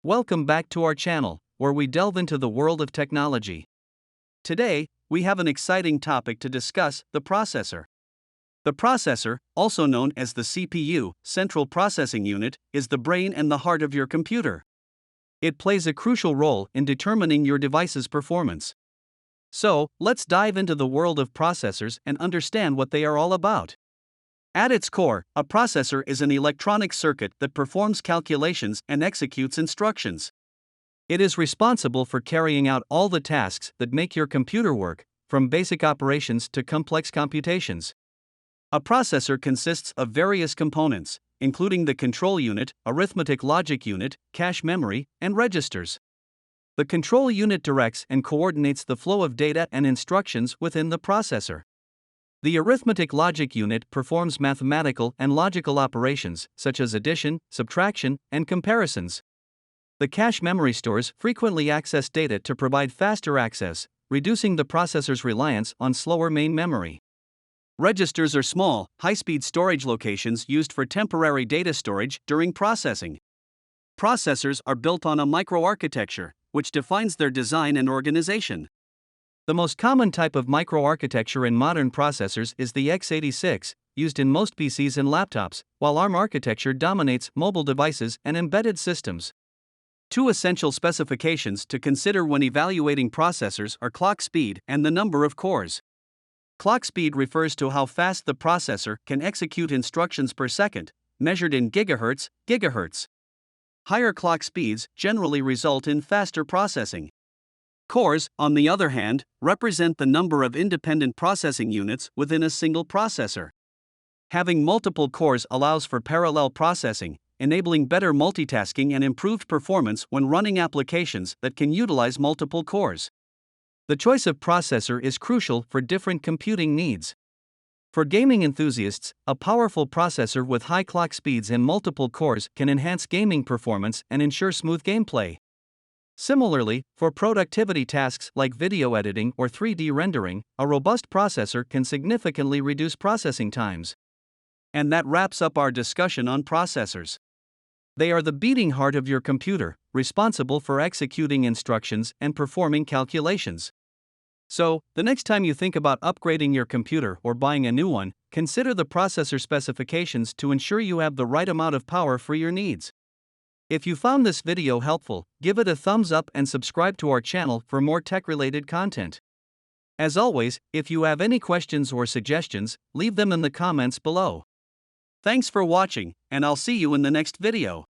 Welcome back to our channel, where we delve into the world of technology. Today, we have an exciting topic to discuss: the processor. The processor, also known as the CPU, Central Processing Unit, is the brain and the heart of your computer. It plays a crucial role in determining your device's performance. So, let's dive into the world of processors and understand what they are all about. At its core, a processor is an electronic circuit that performs calculations and executes instructions. It is responsible for carrying out all the tasks that make your computer work, from basic operations to complex computations. A processor consists of various components, including the control unit, arithmetic logic unit, cache memory, and registers. The control unit directs and coordinates the flow of data and instructions within the processor. The arithmetic logic unit performs mathematical and logical operations, such as addition, subtraction, and comparisons. The cache memory stores frequently access data to provide faster access, reducing the processor's reliance on slower main memory. Registers are small, high-speed storage locations used for temporary data storage during processing. Processors are built on a microarchitecture, which defines their design and organization. The most common type of microarchitecture in modern processors is the x86, used in most PCs and laptops, while ARM architecture dominates mobile devices and embedded systems. Two essential specifications to consider when evaluating processors are clock speed and the number of cores. Clock speed refers to how fast the processor can execute instructions per second, measured in gigahertz. Higher clock speeds generally result in faster processing. Cores, on the other hand, represent the number of independent processing units within a single processor. Having multiple cores allows for parallel processing, enabling better multitasking and improved performance when running applications that can utilize multiple cores. The choice of processor is crucial for different computing needs. For gaming enthusiasts, a powerful processor with high clock speeds and multiple cores can enhance gaming performance and ensure smooth gameplay. Similarly, for productivity tasks like video editing or 3D rendering, a robust processor can significantly reduce processing times. And that wraps up our discussion on processors. They are the beating heart of your computer, responsible for executing instructions and performing calculations. So, the next time you think about upgrading your computer or buying a new one, consider the processor specifications to ensure you have the right amount of power for your needs. If you found this video helpful, give it a thumbs up and subscribe to our channel for more tech-related content. As always, if you have any questions or suggestions, leave them in the comments below. Thanks for watching, and I'll see you in the next video.